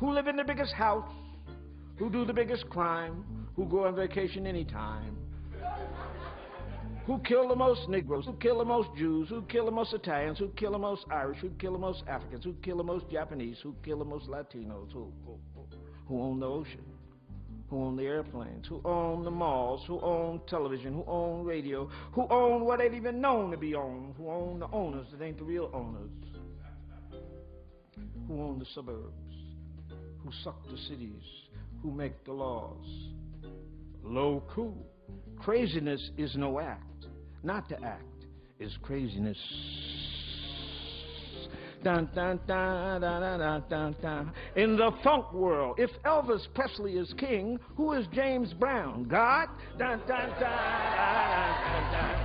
who live in the biggest house, who do the biggest crime, who go on vacation anytime, who kill the most Negroes, who kill the most Jews, who kill the most Italians, who kill the most Irish, who kill the most Africans, who kill the most Japanese, who kill the most Latinos, who own the ocean, who own the airplanes, who own the malls, who own television, who own radio, who own what ain't even known to be owned, who own the owners that ain't the real owners, who own the suburbs, who suck the cities, who make the laws. Low cool. Craziness is no act. Not to act is craziness. Dun, dun, dun, dun, dun, dun, dun, dun. In the funk world, if Elvis Presley is king, who is James Brown? God? Dun, dun, dun, dun, dun, dun.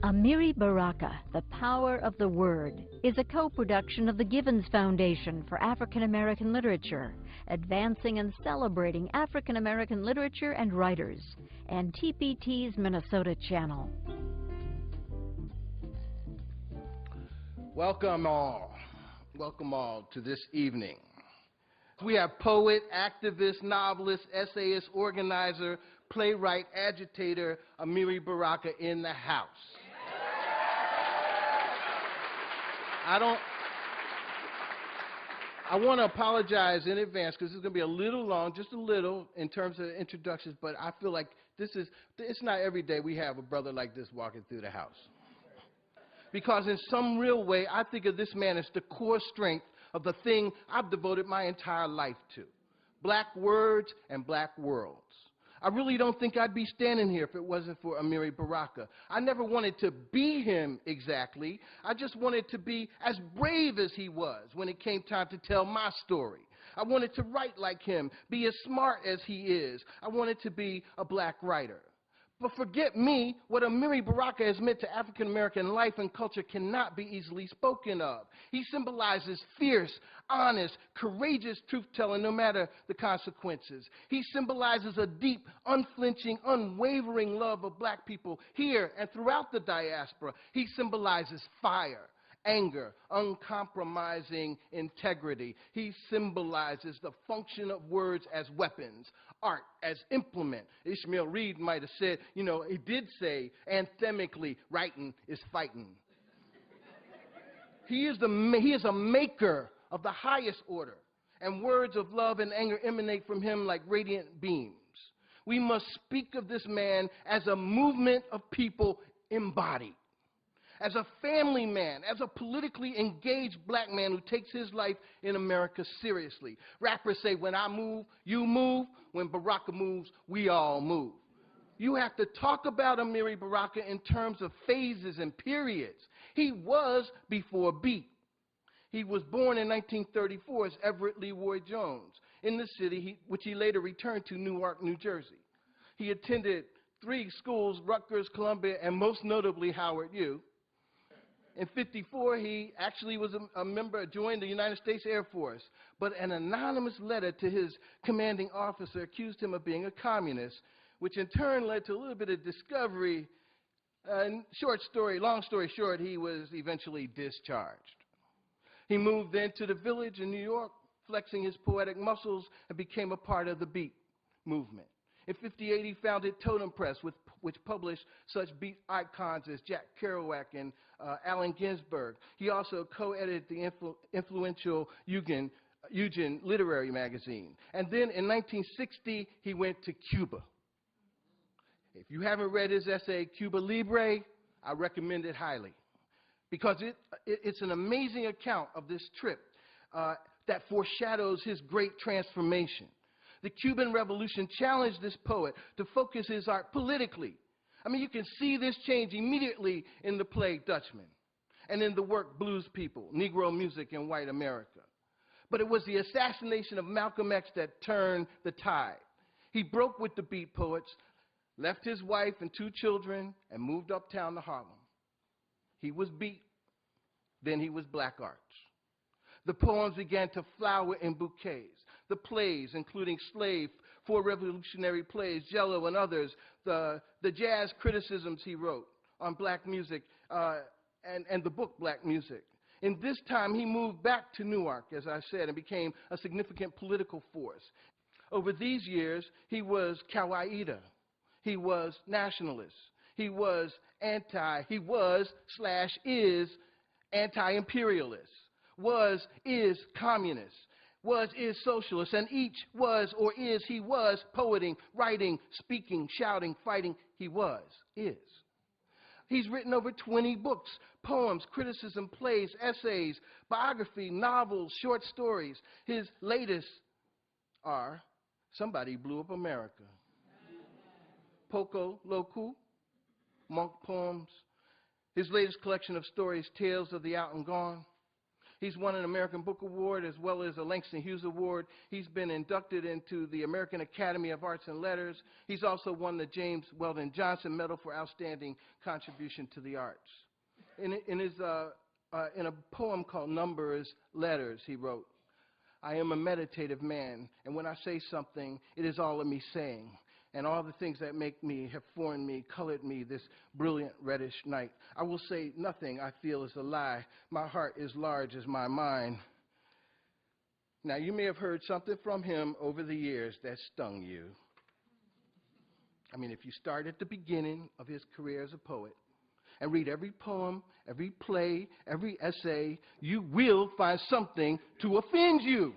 Amiri Baraka, The Power of the Word, is a co-production of the Givens Foundation for African American Literature, advancing and celebrating African American literature and writers, and TPT's Minnesota channel. Welcome all to this evening. We have poet, activist, novelist, essayist, organizer, playwright, agitator, Amiri Baraka in the house. I want to apologize in advance because it's going to be a little long, just a little, in terms of introductions, but I feel like it's not every day we have a brother like this walking through the house. Because in some real way, I think of this man as the core strength of the thing I've devoted my entire life to: black words and black worlds. I really don't think I'd be standing here if it wasn't for Amiri Baraka. I never wanted to be him exactly. I just wanted to be as brave as he was when it came time to tell my story. I wanted to write like him, be as smart as he is. I wanted to be a black writer. But forget me, what Amiri Baraka has meant to African American life and culture cannot be easily spoken of. He symbolizes fierce, honest, courageous truth-telling no matter the consequences. He symbolizes a deep, unflinching, unwavering love of black people here and throughout the diaspora. He symbolizes fire, anger, uncompromising integrity. He symbolizes the function of words as weapons, art as implement. Ishmael Reed might have said, he did say, anthemically, writing is fighting. He is a maker of the highest order, and words of love and anger emanate from him like radiant beams. We must speak of this man as a movement of people embodied. As a family man, as a politically engaged black man who takes his life in America seriously. Rappers say, when I move, you move. When Baraka moves, we all move. You have to talk about Amiri Baraka in terms of phases and periods. He was before beat. He was born in 1934 as Everett LeRoi Jones in the city, which he later returned to Newark, New Jersey. He attended 3 schools, Rutgers, Columbia, and most notably Howard U. In 1954, he actually was a member, joined the United States Air Force, but an anonymous letter to his commanding officer accused him of being a communist, which in turn led to a little bit of discovery. Long story short, he was eventually discharged. He moved then to the Village in New York, flexing his poetic muscles, and became a part of the Beat movement. In 1958, he founded Totem Press, which published such beat icons as Jack Kerouac and Allen Ginsberg. He also co-edited the influential Eugen literary magazine. And then in 1960, he went to Cuba. If you haven't read his essay, Cuba Libre, I recommend it highly, because it's an amazing account of this trip that foreshadows his great transformation. The Cuban Revolution challenged this poet to focus his art politically. I mean, you can see this change immediately in the play Dutchman and in the work Blues People, Negro Music in White America. But it was the assassination of Malcolm X that turned the tide. He broke with the beat poets, left his wife and 2 children, and moved uptown to Harlem. He was beat, then he was black arts. The poems began to flower in bouquets. The plays, including Slave, 4 revolutionary plays, Jello, and others, the jazz criticisms he wrote on black music, and the book Black Music. In this time, he moved back to Newark, as I said, and became a significant political force. Over these years, he was kawaii. He was nationalist. He was is anti-imperialist, is communist, is socialist, and each he was poeting, writing, speaking, shouting, fighting, is. He's written over 20 books, poems, criticism, plays, essays, biography, novels, short stories. His latest are Somebody Blew Up America, Poco Loco, Monk Poems. His latest collection of stories, Tales of the Out and Gone. He's won an American Book Award as well as a Langston Hughes Award. He's been inducted into the American Academy of Arts and Letters. He's also won the James Weldon Johnson Medal for Outstanding Contribution to the Arts. In a poem called Numbers Letters, he wrote, "I am a meditative man, and when I say something, it is all of me saying. And all the things that make me, have formed me, colored me this brilliant reddish night. I will say nothing I feel is a lie. My heart is large as my mind." Now, you may have heard something from him over the years that stung you. I mean, if you start at the beginning of his career as a poet and read every poem, every play, every essay, you will find something to offend you.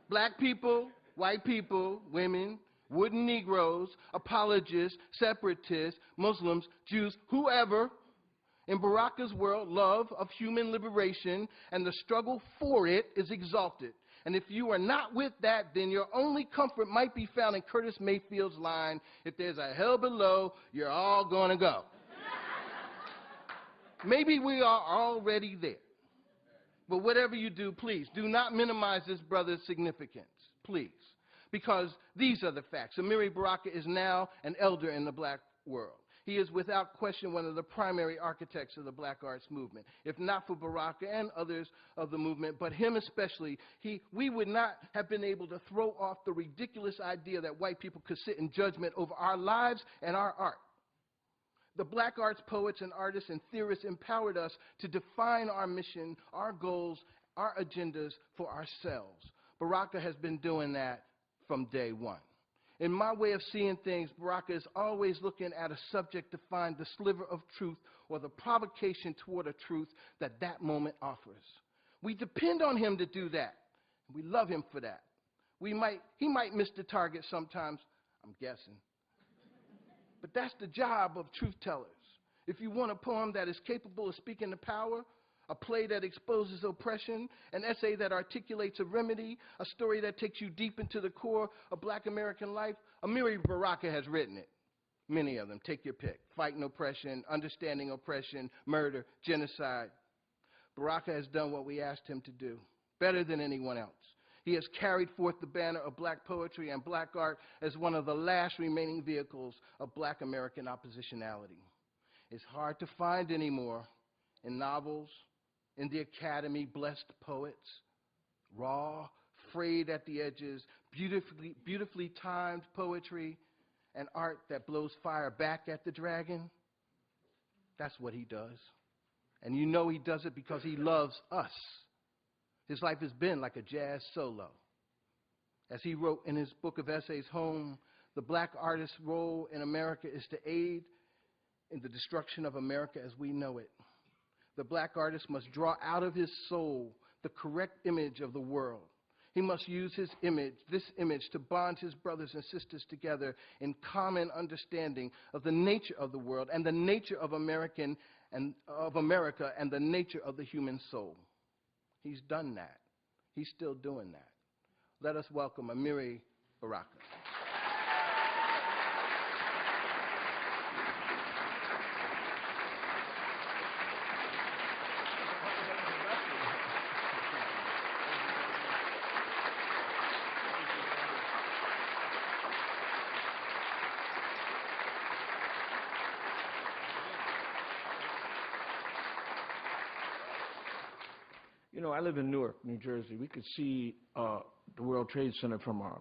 Black people, white people, women, wooden Negroes, apologists, separatists, Muslims, Jews, whoever. In Baraka's world, love of human liberation and the struggle for it is exalted. And if you are not with that, then your only comfort might be found in Curtis Mayfield's line, "If there's a hell below, you're all going to go." Maybe we are already there. But whatever you do, please, do not minimize this brother's significance, please. Because these are the facts. Amiri Baraka is now an elder in the black world. He is without question one of the primary architects of the black arts movement. If not for Baraka and others of the movement, but him especially, we would not have been able to throw off the ridiculous idea that white people could sit in judgment over our lives and our art. The black arts poets and artists and theorists empowered us to define our mission, our goals, our agendas for ourselves. Baraka has been doing that from day one. In my way of seeing things, Baraka is always looking at a subject to find the sliver of truth or the provocation toward a truth that that moment offers. We depend on him to do that. We love him for that. He might miss the target sometimes, I'm guessing. But that's the job of truth tellers. If you want a poem that is capable of speaking to power, a play that exposes oppression, an essay that articulates a remedy, a story that takes you deep into the core of black American life, Amiri Baraka has written it. Many of them, take your pick. Fighting oppression, understanding oppression, murder, genocide. Baraka has done what we asked him to do, better than anyone else. He has carried forth the banner of black poetry and black art as one of the last remaining vehicles of black American oppositionality. It's hard to find anymore in novels, in the academy, blessed poets, raw, frayed at the edges, beautifully timed poetry and art that blows fire back at the dragon. That's what he does. And you know he does it because he loves us. His life has been like a jazz solo. As he wrote in his book of essays, Home, the black artist's role in America is to aid in the destruction of America as we know it. The black artist must draw out of his soul the correct image of the world. He must use his image, this image, to bond his brothers and sisters together in common understanding of the nature of the world and the nature of America and the nature of the human soul. He's done that. He's still doing that. Let us welcome Amiri Baraka. You know, I live in Newark, New Jersey. We could see the World Trade Center from our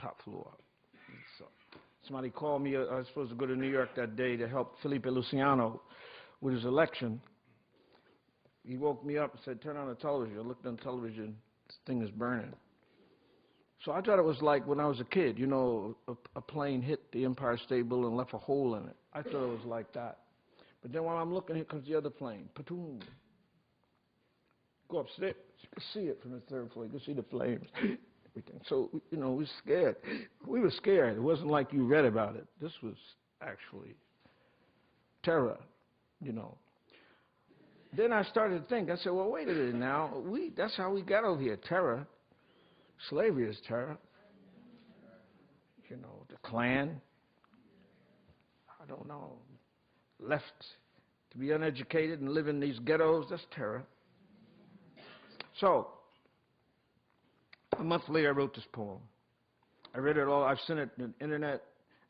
top floor. So somebody called me. I was supposed to go to New York that day to help Felipe Luciano with his election. He woke me up and said, turn on the television. I looked on television. This thing is burning. So I thought it was like when I was a kid, you know, a plane hit the Empire State Building and left a hole in it. I thought it was like that. But then while I'm looking, here comes the other plane. Patoom. Go upstairs. You can see it from the third floor. You can see the flames. Everything. So, you know, we were scared. We were scared. It wasn't like you read about it. This was actually terror, you know. Then I started to think. I said, well, wait a minute now. That's how we got over here, terror. Slavery is terror. You know, the Klan, I don't know, left to be uneducated and live in these ghettos, that's terror. So, a month later, I wrote this poem. I read it all. I've sent it to the internet.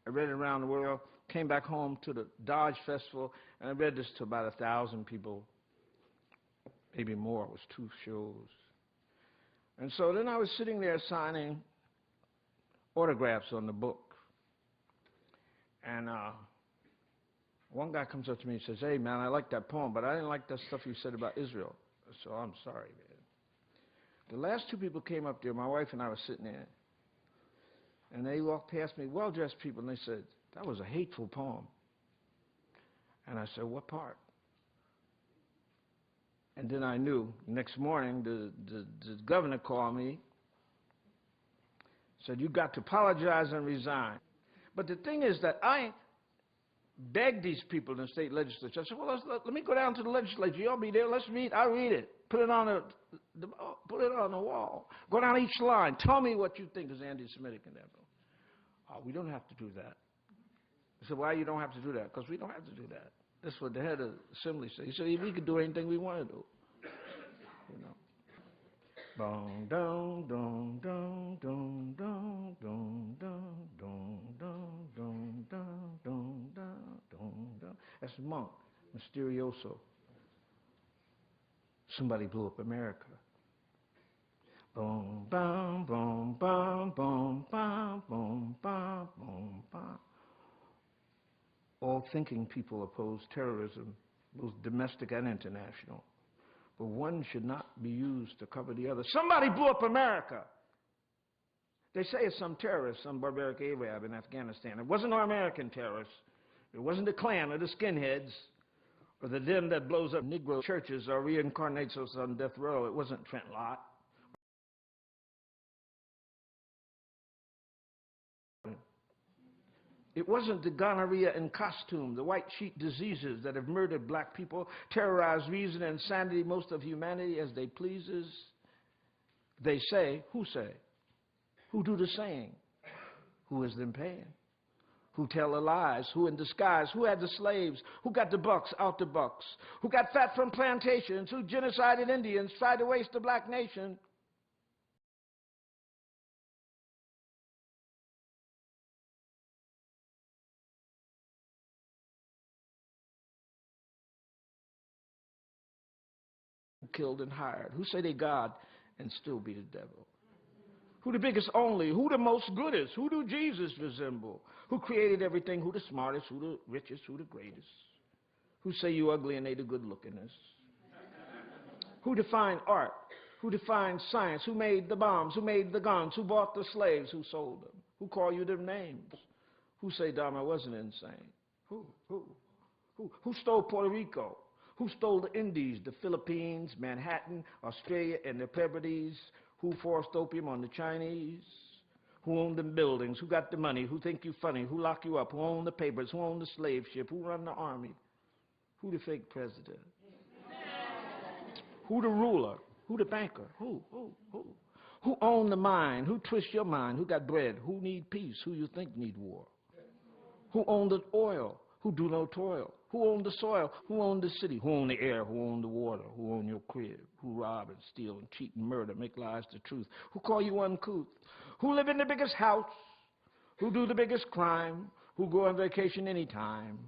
I read it around the world. Came back home to the Dodge Festival, and I read this to about 1,000 people, maybe more. It was 2 shows. And so then I was sitting there signing autographs on the book. And one guy comes up to me and says, hey, man, I like that poem, but I didn't like that stuff you said about Israel. So I'm sorry, man. The last 2 people came up there. My wife and I were sitting there. And they walked past me, well-dressed people, and they said, that was a hateful poem. And I said, what part? And then I knew. Next morning, the governor called me, said, you got to apologize and resign. But the thing is that I begged these people in the state legislature. I said, well, let me go down to the legislature. Y'all be there. Let's meet. I'll read it. Put it on the wall. Go down each line. Tell me what you think is anti-Semitic in that bill. Oh, we don't have to do that. I said, why you don't have to do that? Because we don't have to do that. That's what the head of the assembly said. He said, we could do anything we want to do. You know. Dong, dong, dong, dong, dong, dong, dong, dong, dong, dong, dong, dong, dong, dong, dong. That's Monk, Mysterioso. Somebody blew up America. Boom, bum, boom, bum, boom, bum, boom, bum, boom, bum. All thinking people oppose terrorism, both domestic and international. But one should not be used to cover the other. Somebody blew up America. They say it's some terrorist, some barbaric Arab in Afghanistan. It wasn't our American terrorists. It wasn't the Klan or the skinheads or the them that blows up Negro churches or reincarnates us on death row. It wasn't Trent Lott. It wasn't the gonorrhea in costume, the white sheet diseases that have murdered black people, terrorized reason and sanity, most of humanity as they pleases. They say, who say? Who do the saying? Who is them paying? Who tell the lies? Who in disguise? Who had the slaves? Who got the bucks out the bucks? Who got fat from plantations? Who genocided Indians, tried to waste the black nation? Killed and hired? Who say they God and still be the devil? Who the biggest only? Who the most goodest? Who do Jesus resemble? Who created everything? Who the smartest? Who the richest? Who the greatest? Who say you ugly and they the good lookingness? Who defined art? Who defined science? Who made the bombs? Who made the guns? Who bought the slaves? Who sold them? Who call you them names? Who say Dahmer wasn't insane? Who stole Puerto Rico? Who stole the Indies, the Philippines, Manhattan, Australia, and the Hebrides? Who forced opium on the Chinese? Who owned them buildings? Who got the money? Who think you funny? Who lock you up? Who owned the papers? Who owned the slave ship? Who run the army? Who the fake president? Who the ruler? Who the banker? Who? Who owned the mind? Who twist your mind? Who got bread? Who need peace? Who you think need war? Who owned the oil? Who do no toil? Who owned the soil? Who owned the city? Who owned the air? Who owned the water? Who owned your crib? Who rob and steal and cheat and murder, make lies the truth? Who call you uncouth? Who live in the biggest house? Who do the biggest crime? Who go on vacation anytime?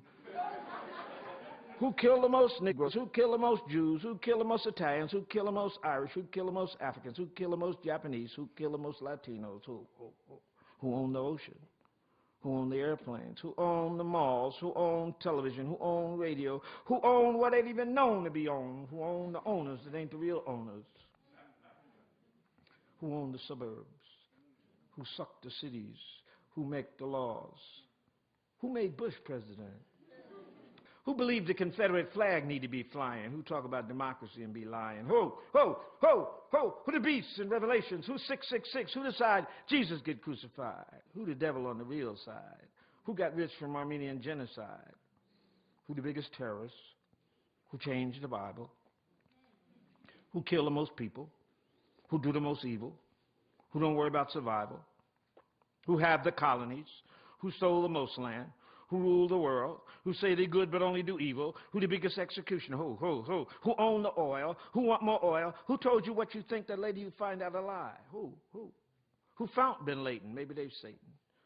Who killed the most Negroes? Who killed the most Jews? Who killed the most Italians? Who killed the most Irish? Who killed the most Africans? Who killed the most Japanese? Who killed the most Latinos? Who owned the ocean? Who owned the airplanes? Who owned the malls? Who owned television? Who owned radio? Who owned what ain't even known to be owned? Who owned the owners that ain't the real owners? Who owned the suburbs? Who sucked the cities? Who make the laws? Who made Bush president? Who believed the Confederate flag need to be flying? Who talk about democracy and be lying? Who the beasts in Revelations? Who 666? Who decide Jesus get crucified? Who the devil on the real side? Who got rich from Armenian genocide? Who the biggest terrorists? Who changed the Bible? Who killed the most people? Who do the most evil? Who don't worry about survival? Who have the colonies? Who stole the most land? Who rule the world? Who say they're good but only do evil? Who the biggest executioner? Who own the oil? Who want more oil? Who told you what you think that lady you find out a lie? Who found Bin Laden? Maybe they're Satan.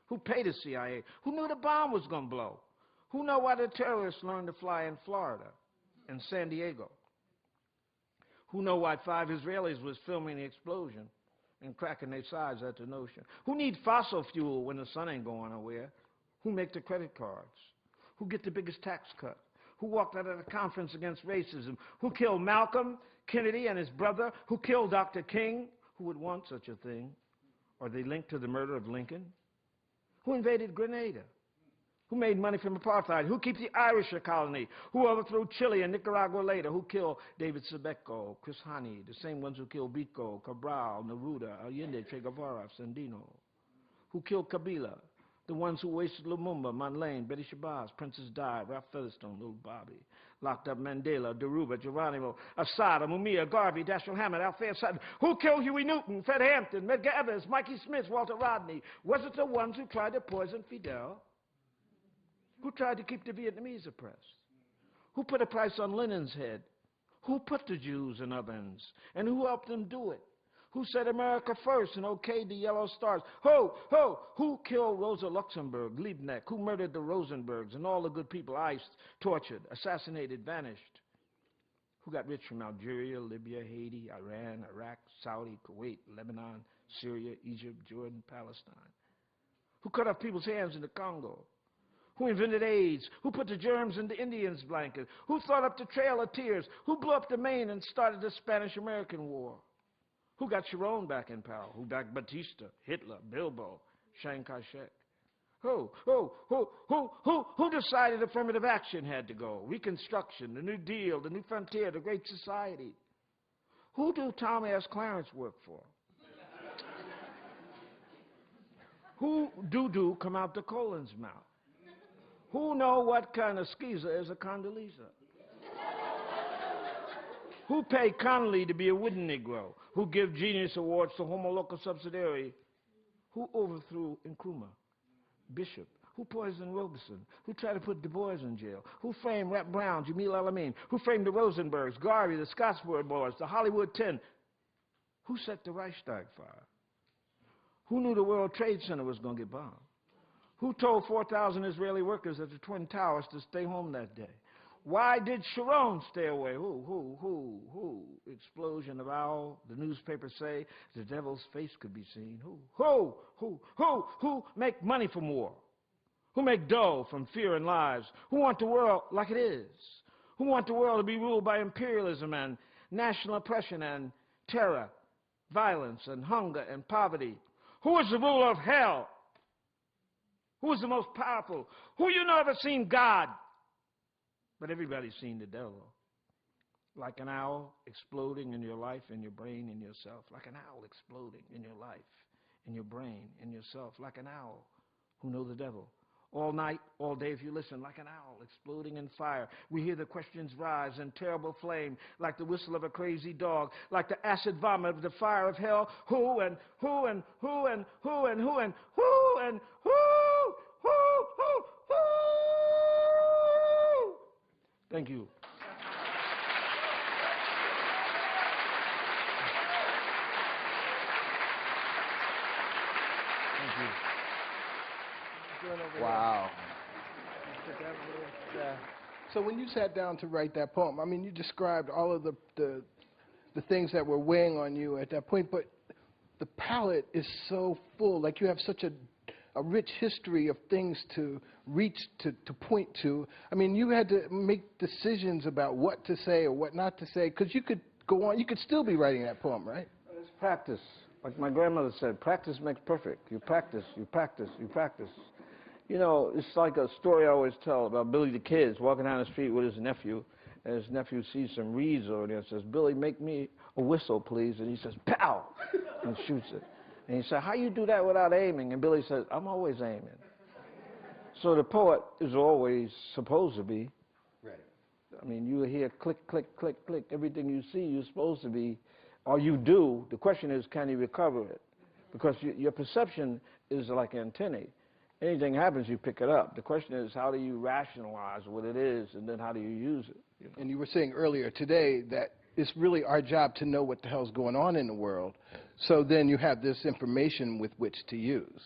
Who paid the CIA? Who knew the bomb was going to blow? Who know why the terrorists learned to fly in Florida and San Diego? Who know why 5 Israelis was filming the explosion and cracking their sides at the notion? Who need fossil fuel when the sun ain't going nowhere? Who make the credit cards? Who get the biggest tax cut? Who walked out of the conference against racism? Who killed Malcolm, Kennedy, and his brother? Who killed Dr. King? Who would want such a thing? Are they linked to the murder of Lincoln? Who invaded Grenada? Who made money from apartheid? Who keeps the Irish a colony? Who overthrew Chile and Nicaragua later? Who killed David Sebeco, Chris Hani, the same ones who killed Biko, Cabral, Neruda, Allende, Che Guevara, Sandino? Who killed Kabila? The ones who wasted Lumumba, Manlane, Betty Shabazz, Princess Di, Ralph Featherstone, Little Bobby, locked up Mandela, Deruba, Geronimo, Assad, Mumia, Garvey, Dashiell Hammett, Althea Sutton. Who killed Huey Newton, Fred Hampton, Medgar Evers, Mikey Smith, Walter Rodney? Was it the ones who tried to poison Fidel? Who tried to keep the Vietnamese oppressed? Who put a price on Lenin's head? Who put the Jews in ovens? And who helped them do it? Who said America first and okayed the yellow stars? Who killed Rosa Luxemburg, Liebknecht? Who murdered the Rosenbergs and all the good people iced, tortured, assassinated, vanished? Who got rich from Algeria, Libya, Haiti, Iran, Iraq, Saudi, Kuwait, Lebanon, Syria, Egypt, Jordan, Palestine? Who cut off people's hands in the Congo? Who invented AIDS? Who put the germs in the Indians' blanket? Who thought up the Trail of Tears? Who blew up the Maine and started the Spanish-American War? Who got Sharon back in power? Who backed Batista, Hitler, Bilbo, Chiang Kai-shek? Who decided affirmative action had to go? Reconstruction, the New Deal, the New Frontier, the Great Society. Who do Tom S. Clarence work for? Who doo-doo come out the colon's mouth? Who know what kind of skeezer is a Condoleezza? Who paid Connolly to be a wooden Negro? Who give Genius Awards to Homo Loco Subsidiary? Who overthrew Nkrumah? Bishop? Who poisoned Robeson? Who tried to put Du Bois in jail? Who framed Rap Brown, Jamil El-Amin? Who framed the Rosenbergs, Garvey, the Scottsboro Boys, the Hollywood 10? Who set the Reichstag fire? Who knew the World Trade Center was going to get bombed? Who told 4,000 Israeli workers at the Twin Towers to stay home that day? Why did Sharon stay away? Who? Explosion of owl. The newspapers say the devil's face could be seen. Who make money from war? Who make dough from fear and lies? Who want the world like it is? Who want the world to be ruled by imperialism and national oppression and terror, violence and hunger and poverty? Who is the ruler of hell? Who is the most powerful? Who you know ever seen God? But everybody's seen the devil. Like an owl exploding in your life, in your brain, in yourself. Like an owl exploding in your life, in your brain, in yourself. Like an owl who know the devil. All night, all day, if you listen, like an owl exploding in fire. We hear the questions rise in terrible flame, like the whistle of a crazy dog, like the acid vomit of the fire of hell. Who and who and who and who and who and who and who. Thank you. Thank you. Wow. So when you sat down to write that poem, I mean, you described all of the things that were weighing on you at that point, but the palette is so full. Like, you have such a rich history of things to reach to point to. I mean, you had to make decisions about what to say or what not to say, because you could go on, you could still be writing that poem, right? It's practice. Like my grandmother said, practice makes perfect. You practice, you practice, you practice. You know, it's like a story I always tell about Billy the Kid walking down the street with his nephew, and his nephew sees some reeds over there and says, "Billy, make me a whistle, please." And he says, "Pow!" and shoots it. And he said, "How you do that without aiming?" And Billy says, "I'm always aiming." So the poet is always supposed to be. Right. I mean, you hear click, click, click, click. Everything you see, you're supposed to be, or you do. The question is, can you recover it? Because your perception is like antennae. Anything happens, you pick it up. The question is, how do you rationalize what it is, and then how do you use it? You know? And you were saying earlier today that it's really our job to know what the hell's going on in the world, so then you have this information with which to use.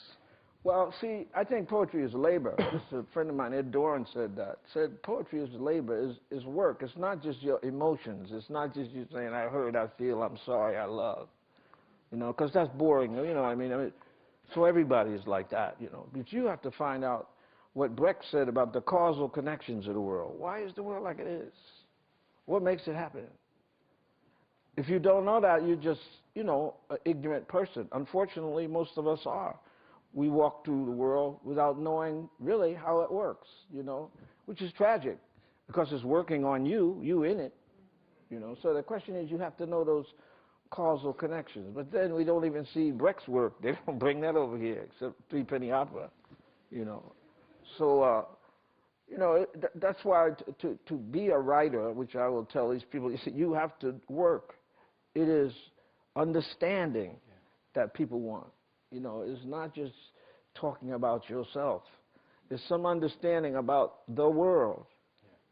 Well, see, I think poetry is labor. A friend of mine, Ed Doran, said that. Said poetry is labor, is work. It's not just your emotions. It's not just you saying, "I heard, I feel, I'm sorry, I love." You know, because that's boring. You know what I mean? So everybody is like that, you know. But you have to find out what Brecht said about the causal connections of the world. Why is the world like it is? What makes it happen? If you don't know that, you're just, you know, an ignorant person. Unfortunately, most of us are. We walk through the world without knowing really how it works, you know, which is tragic because it's working on you in it, you know. So the question is, you have to know those causal connections. But then we don't even see Brecht's work. They don't bring that over here except Three-Penny Opera, you know. So, you know, that's why to be a writer, which I will tell these people, you have to work. It is understanding that people want. You know, it's not just talking about yourself. It's some understanding about the world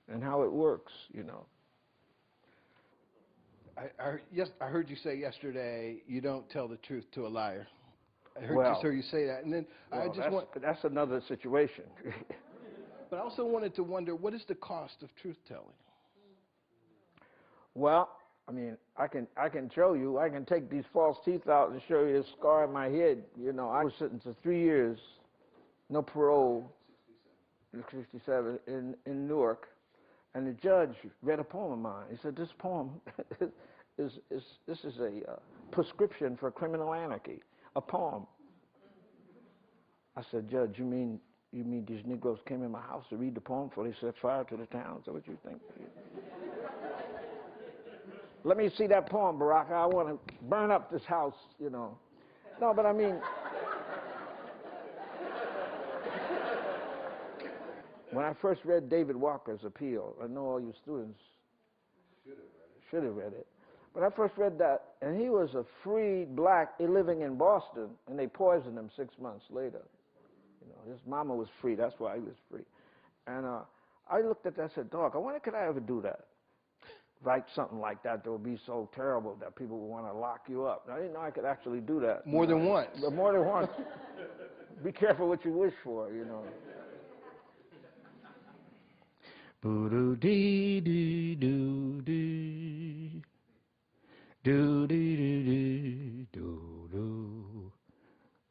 and how it works, you know. I heard you say yesterday, you don't tell the truth to a liar. I Well, just heard you say that. And then that's another situation. But I also wanted to wonder, what is the cost of truth-telling? Well, I mean, I can show you. I can take these false teeth out and show you the scar in my head. You know, I was sentenced to 3 years, no parole, in 67 in Newark, and the judge read a poem of mine. He said, "This poem is a prescription for criminal anarchy, a poem." I said, "Judge, you mean these Negroes came in my house to read the poem before they set fire to the town? Is that what you think?" Let me see that poem, Baraka. I want to burn up this house, you know. No, but I mean, when I first read David Walker's appeal, I know all you students should have read it. When I first read that, and he was a free black living in Boston, and they poisoned him 6 months later. You know, his mama was free. That's why he was free. And I looked at that and said, "Dog, I wonder could I ever do that? Write something like that would be so terrible that people would want to lock you up." And I didn't know I could actually do that. More than once. But more than once. Be careful what you wish for, you know. Boo-doo-dee-dee-doo-dee. Do-dee-dee-dee-doo-doo.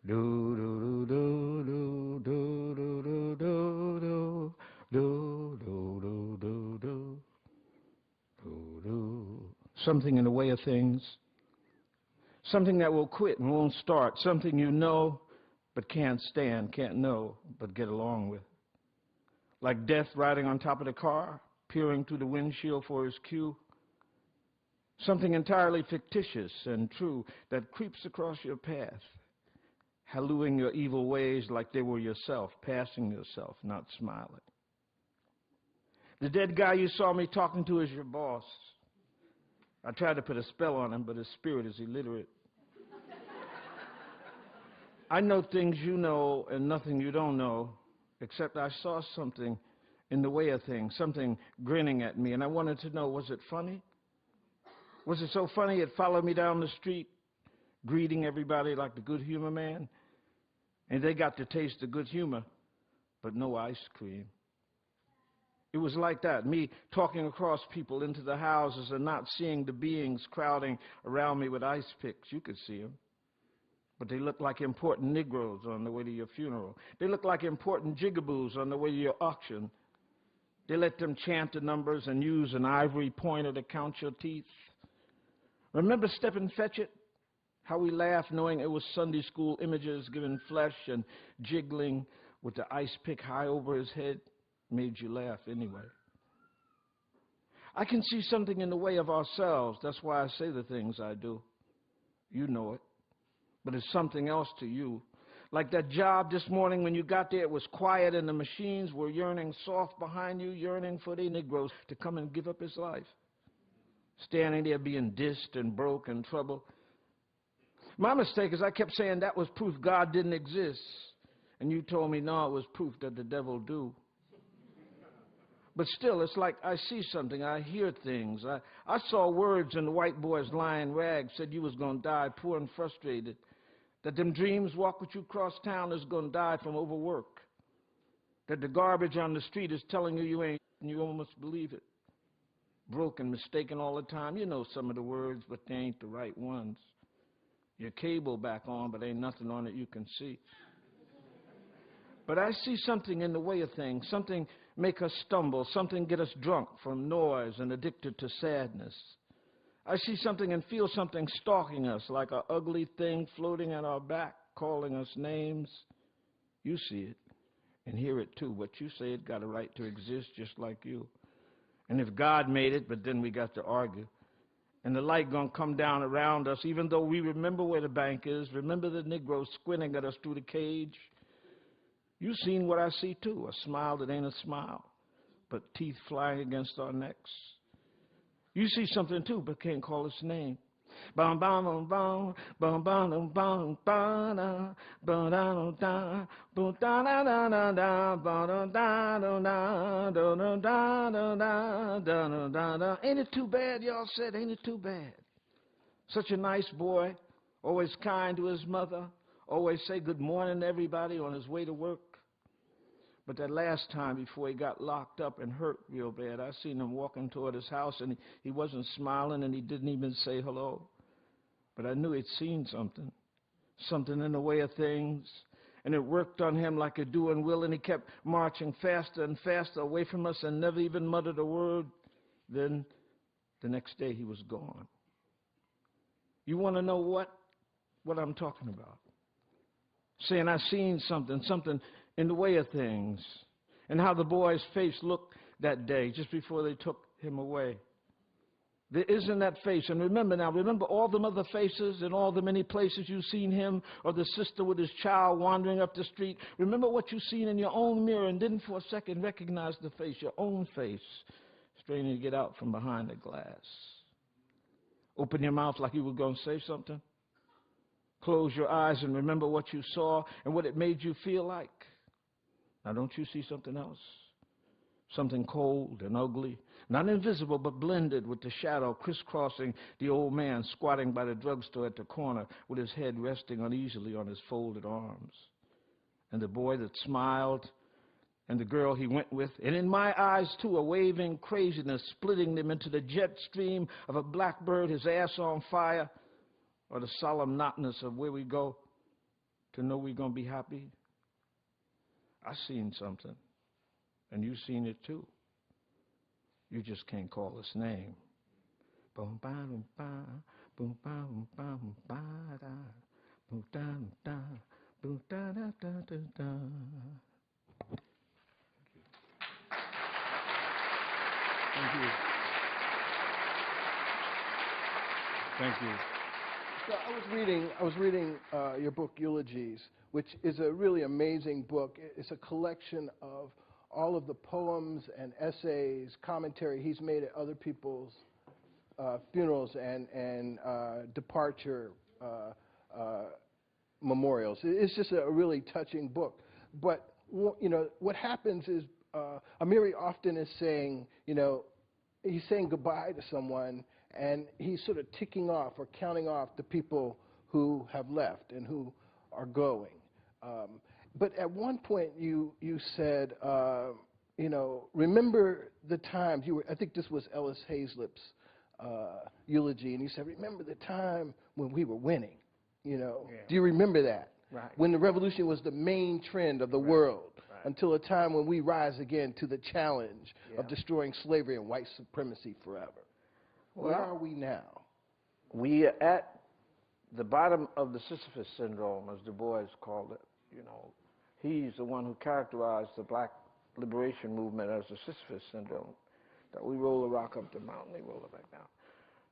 Do-do-do-do-do-do-do-do-do-do. Do-do-do-do-do. Something in the way of things, something that will quit and won't start, something you know but can't stand, can't know but get along with. Like death riding on top of the car, peering through the windshield for his cue. Something entirely fictitious and true that creeps across your path, hallooing your evil ways like they were yourself, passing yourself, not smiling. The dead guy you saw me talking to is your boss. I tried to put a spell on him, but his spirit is illiterate. I know things you know and nothing you don't know, except I saw something in the way of things, something grinning at me, and I wanted to know, was it funny? Was it so funny it followed me down the street, greeting everybody like the good humor man? And they got to taste the good humor, but no ice cream. It was like that, me talking across people into the houses and not seeing the beings crowding around me with ice picks. You could see them. But they looked like important Negroes on the way to your funeral. They looked like important jigaboos on the way to your auction. They let them chant the numbers and use an ivory pointer to count your teeth. Remember Step and Fetch It? How we laughed knowing it was Sunday school images given flesh and jiggling with the ice pick high over his head made you laugh anyway. I can see something in the way of ourselves. That's why I say the things I do. You know it. But it's something else to you. Like that job this morning when you got there, it was quiet and the machines were yearning soft behind you, yearning for the Negroes to come and give up his life. Standing there being dissed and broke and troubled. My mistake is I kept saying that was proof God didn't exist. And you told me, no, it was proof that the devil do. But still, it's like I see something, I hear things. I saw words in the white boy's lying rag, said you was going to die poor and frustrated. That them dreams walk with you across town is going to die from overwork. That the garbage on the street is telling you you ain't, and you almost believe it. Broken, mistaken all the time. You know some of the words, but they ain't the right ones. Your cable back on, but ain't nothing on it you can see. But I see something in the way of things, something make us stumble, something get us drunk from noise and addicted to sadness. I see something and feel something stalking us like an ugly thing floating at our back, calling us names. You see it and hear it too. What you say, it got a right to exist just like you. And if God made it, but then we got to argue. And the light gonna come down around us, even though we remember where the bank is, remember the Negroes squinting at us through the cage. You seen what I see too, a smile that ain't a smile, but teeth flying against our necks. You see something too, but can't call its name. Bum bum bum bum bum bum bum bum da da bum da da da da bum da da da da da da da da. Ain't it too bad, y'all said? Ain't it too bad? Such a nice boy, always kind to his mother, always say good morning to everybody on his way to work. But that last time before he got locked up and hurt real bad, I seen him walking toward his house and he wasn't smiling and he didn't even say hello. But I knew he'd seen something in the way of things. And it worked on him like it do and will, and he kept marching faster and faster away from us and never even muttered a word. Then the next day he was gone. You want to know what I'm talking about? Saying I seen something in the way of things, and how the boy's face looked that day just before they took him away. There isn't that face, and remember all the other faces and all the many places you've seen him or the sister with his child wandering up the street. Remember what you've seen in your own mirror and didn't for a second recognize the face, your own face, straining to get out from behind the glass. Open your mouth like you were going to say something. Close your eyes and remember what you saw and what it made you feel like. Now, don't you see something else? Something cold and ugly, not invisible, but blended with the shadow, crisscrossing the old man squatting by the drugstore at the corner with his head resting uneasily on his folded arms. And the boy that smiled, and the girl he went with, and in my eyes, too, a waving craziness splitting them into the jet stream of a blackbird, his ass on fire, or the solemn notness of where we go to know we're going to be happy. I seen something, and you seen it too. You just can't call its name. Boom ba boom ba boom ba boom ba boom ba da boom da da boom da da da da da. Thank you. Thank you. So I was reading your book, Eulogies, which is a really amazing book. It's a collection of all of the poems and essays, commentary he's made at other people's funerals and departure memorials. It's just a really touching book. But you know what happens is Amiri often is saying, you know, he's saying goodbye to someone, and he's sort of ticking off or counting off the people who have left and who are going. But at one point you said you know, remember the times you were, I think this was Ellis Hazlitt's eulogy, and he said, remember the time when we were winning, you know. Yeah. Do you remember that? Right. When the revolution was the main trend of the world, until a time when we rise again to the challenge of destroying slavery and white supremacy forever. Where are we now? We are at the bottom of the Sisyphus syndrome, as Du Bois called it. You know, he's the one who characterized the black liberation movement as the Sisyphus syndrome, that we roll a rock up the mountain, they roll it back down.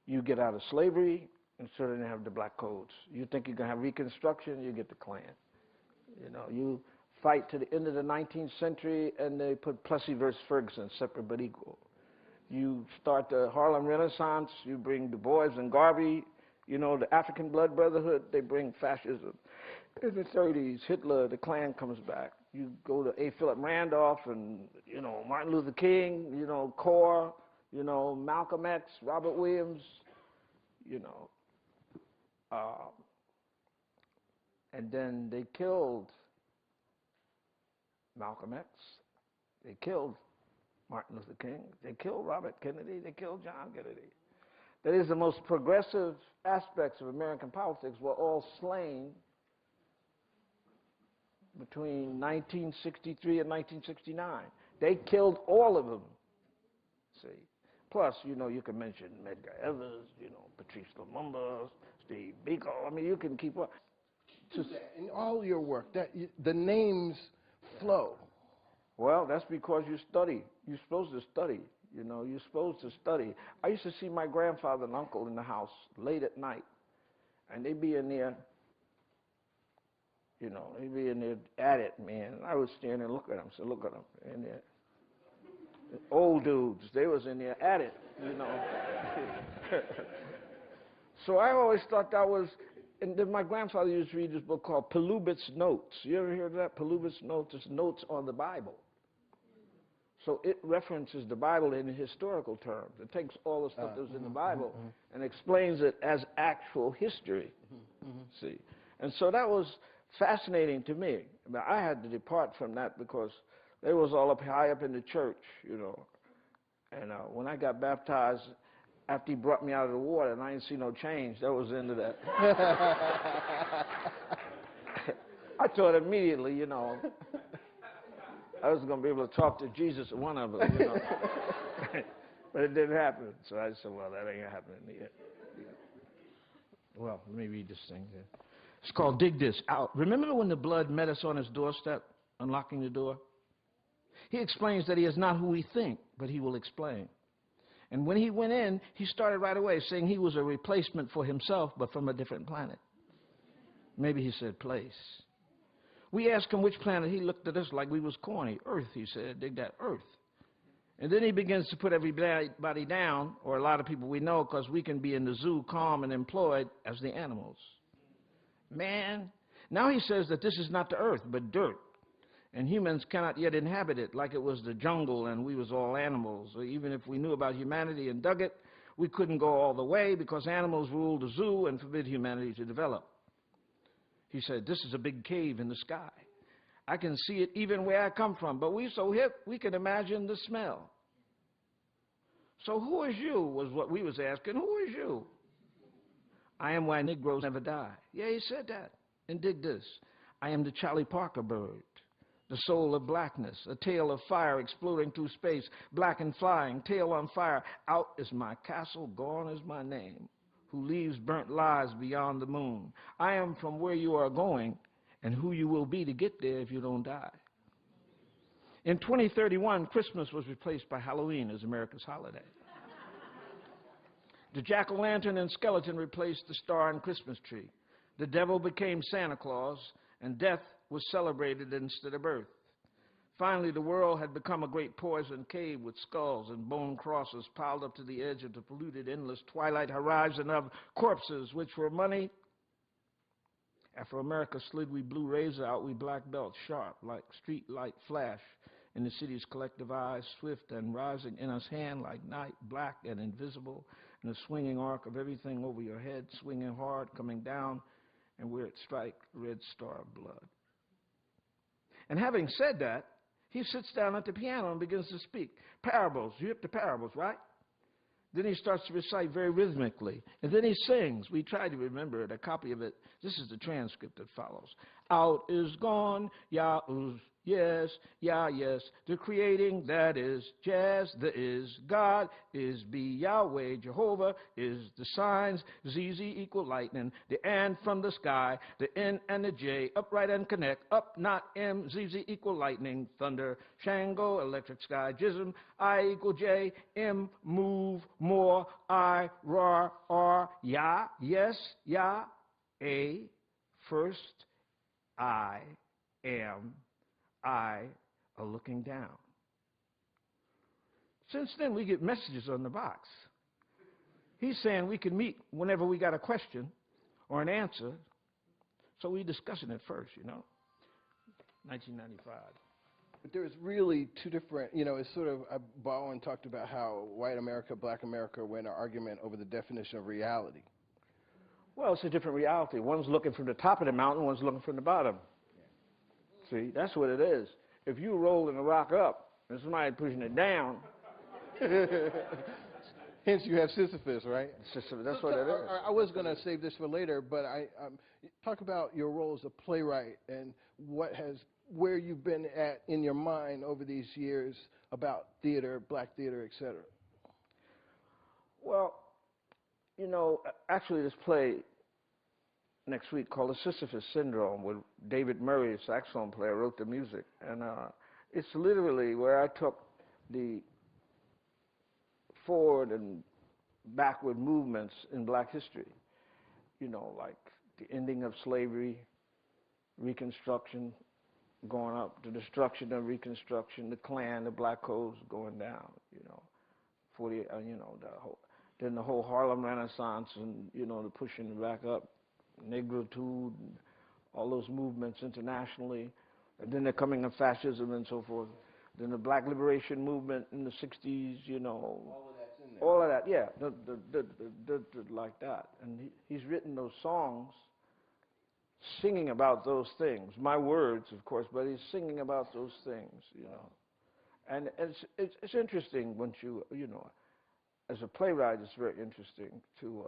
You get out of slavery, and certainly have the black codes. You think you're going to have Reconstruction, you get the Klan. You know, you fight to the end of the 19th century, and they put Plessy versus Ferguson, separate but equal. You start the Harlem Renaissance, you bring Du Bois and Garvey, you know, the African Blood Brotherhood, they bring fascism. In the 30s, Hitler, the Klan comes back. You go to A. Philip Randolph and, you know, Martin Luther King, you know, Core, you know, Malcolm X, Robert Williams, you know. And then they killed Malcolm X. They killed Martin Luther King. They killed Robert Kennedy. They killed John Kennedy. That is, the most progressive aspects of American politics were all slain between 1963 and 1969. They killed all of them, see. Plus, you know, you can mention Medgar Evers, you know, Patrice Lumumba, Steve Biko. I mean, you can keep up. In all your work, the names flow. Well, that's because you study. You're supposed to study. You know, you're supposed to study. I used to see my grandfather and uncle in the house late at night, and they'd be in there, you know, they'd be in there at it, man. I would stand and look at them, so look at them. In there. Old dudes, they was in there at it, you know. So I always thought that was, and then my grandfather used to read this book called Pelubit's Notes. You ever hear of that? Pelubit's Notes? It's notes on the Bible. So it references the Bible in historical terms. It takes all the stuff that was in the Bible and explains it as actual history, see. And so that was fascinating to me. But I had to depart from that because they was all up high up in the church, you know. And when I got baptized, after he brought me out of the water and I didn't see no change, that was the end of that. I thought immediately, you know, I was going to be able to talk to Jesus at one of them, you know. But it didn't happen. So I said, well, that ain't happening yet. Well, let me read this thing here. It's called Dig This Out. Remember when the blood met us on his doorstep, unlocking the door? He explains that he is not who we think, but he will explain. And when he went in, he started right away saying he was a replacement for himself, but from a different planet. Maybe he said place. We asked him which planet. He looked at us like we was corny. Earth, he said. Dig that, Earth. And then he begins to put everybody down, or a lot of people we know, because we can be in the zoo calm and employed as the animals. Man, now he says that this is not the Earth, but dirt. And humans cannot yet inhabit it like it was the jungle and we was all animals. Or even if we knew about humanity and dug it, we couldn't go all the way because animals rule the zoo and forbid humanity to develop. He said, this is a big cave in the sky. I can see it even where I come from, but we so hip we can imagine the smell. So who is you was what we was asking. Who is you? I am why Negroes never die. Yeah, he said that. And dig this. I am the Charlie Parker bird. The soul of blackness, a tail of fire exploding through space, black and flying, tail on fire. Out is my castle, gone is my name, who leaves burnt lies beyond the moon. I am from where you are going and who you will be to get there if you don't die. In 2031, Christmas was replaced by Halloween as America's holiday. The jack-o'-lantern and skeleton replaced the star and Christmas tree. The devil became Santa Claus, and death was celebrated instead of birth. Finally, the world had become a great poison cave with skulls and bone crosses piled up to the edge of the polluted, endless twilight horizon of corpses, which were money. After America slid, we blew razor out, we black belt, sharp like street light flash in the city's collective eyes, swift and rising in us hand like night, black and invisible, in the swinging arc of everything over your head, swinging hard, coming down, and where it strike, red star of blood. And having said that, He sits down at the piano and begins to speak. Parables. You hip to parables, right? Then he starts to recite very rhythmically. And then he sings. We tried to remember it, a copy of it. This is the transcript that follows. Out is gone, Yah is yes, Yah yes. The creating, that is jazz, the is God, is be Yahweh, Jehovah, is the signs, ZZ equal lightning, the and from the sky, the N and the J, upright and connect, up not M, ZZ equal lightning, thunder, Shango, electric sky, jism, I equal J, M, move, more, I, rar, R, Yah, yes, Yah, A, first, I am, I are looking down. Since then, we get messages on the box. He's saying we can meet whenever we got a question or an answer, so we discussing it first, 1995. But there's really two different, it's sort of, Baldwin talked about how white America, black America were in an argument over the definition of reality. Well, it's a different reality. One's looking from the top of the mountain, one's looking from the bottom. See, that's what it is. If you rolling a rock up and somebody pushing it down. Hence you have Sisyphus, right? That's what it is. I was going to save this for later, but talk about your role as a playwright and where you've been at in your mind over these years about theater, black theater, et cetera. Well, actually this play next week called The Sisyphus Syndrome with David Murray, a saxophone player, wrote the music. And it's literally where I took the forward and backward movements in black history. Like the ending of slavery, Reconstruction, going up, the destruction of Reconstruction, the Klan, the black codes going down, 40, then the whole Harlem Renaissance and, the pushing back up, Negritude, and all those movements internationally, and then the coming of fascism and so forth. Then the black liberation movement in the 60s, All of that's in there. All of that, yeah, like that. And he's written those songs singing about those things. My words, of course, but he's singing about those things, And it's interesting once you, as a playwright, it's very interesting to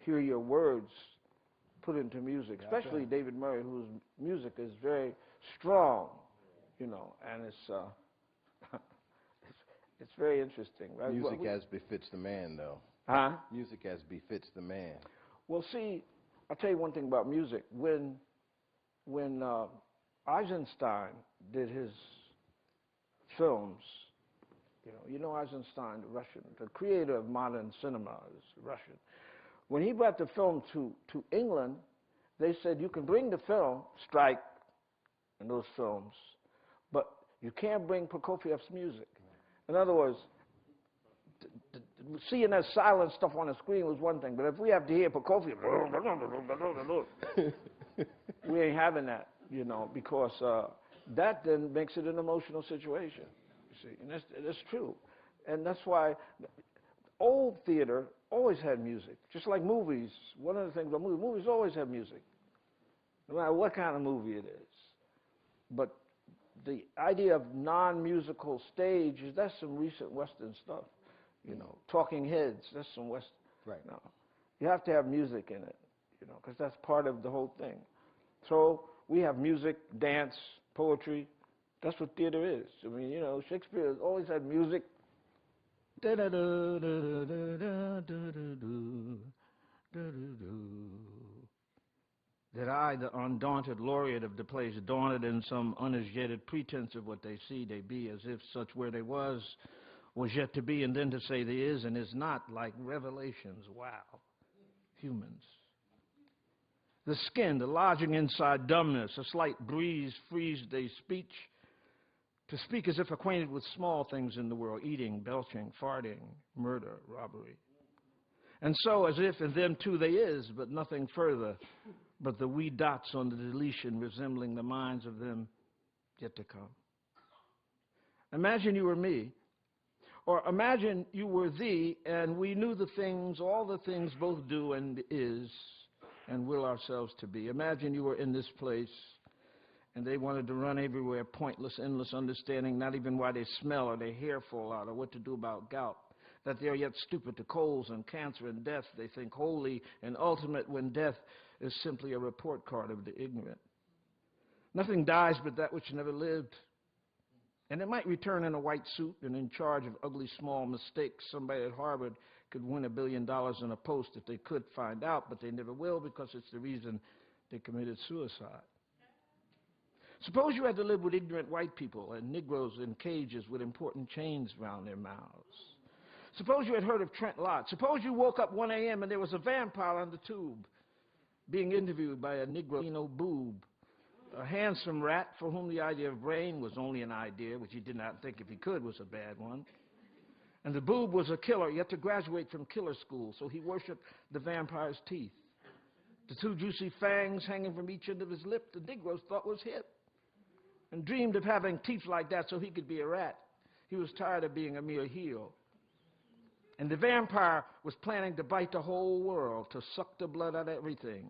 hear your words put into music, especially David Murray, whose music is very strong, and it's very interesting. Right? Music as befits the man, though. Huh? Music as befits the man. Well, see, I'll tell you one thing about music. When Eisenstein did his films, Eisenstein, the Russian, the creator of modern cinema, is Russian. When he brought the film to England, they said, you can bring the film, strike, in those films, but you can't bring Prokofiev's music. In other words, seeing that silent stuff on the screen was one thing, but if we have to hear Prokofiev, we ain't having that, because that then makes it an emotional situation, you see, and that's true. And that's why old theater always had music, just like movies. One of the things about movies always have music, no matter what kind of movie it is. But the idea of non-musical stage, that's some recent Western stuff. Talking Heads, that's some West. Right. No, you have to have music in it, because that's part of the whole thing. So we have music, dance, poetry. That's what theater is. I mean, Shakespeare has always had music. That I, the undaunted laureate of the plays, daunted in some unasjetted pretense of what they see, they be, as if such where they was yet to be, and then to say there is and is not, like revelations. Wow. Humans. The skin, the lodging inside dumbness, a slight breeze frees their speech, to speak as if acquainted with small things in the world, eating, belching, farting, murder, robbery. And so, as if in them too they is, but nothing further, but the wee dots on the deletion resembling the minds of them yet to come. Imagine you were me, or imagine you were thee, and we knew the things, all the things both do and is, and will ourselves to be. Imagine you were in this place, And they wanted to run everywhere, pointless, endless understanding, not even why they smell or their hair fall out or what to do about gout. That they are yet stupid to colds and cancer and death. They think holy and ultimate when death is simply a report card of the ignorant. Nothing dies but that which never lived. And it might return in a white suit and in charge of ugly small mistakes. Somebody at Harvard could win $1 billion in a post if they could find out, but they never will because it's the reason they committed suicide. Suppose you had to live with ignorant white people and Negroes in cages with important chains around their mouths. Suppose you had heard of Trent Lott. Suppose you woke up 1 a.m. and there was a vampire on the tube being interviewed by a Negro boob, a handsome rat for whom the idea of brain was only an idea, which he did not think if he could was a bad one. And the boob was a killer, yet to graduate from killer school, so he worshipped the vampire's teeth. The 2 juicy fangs hanging from each end of his lip, the Negroes thought was hip, and dreamed of having teeth like that so he could be a rat. He was tired of being a mere heel. And the vampire was planning to bite the whole world, to suck the blood out of everything,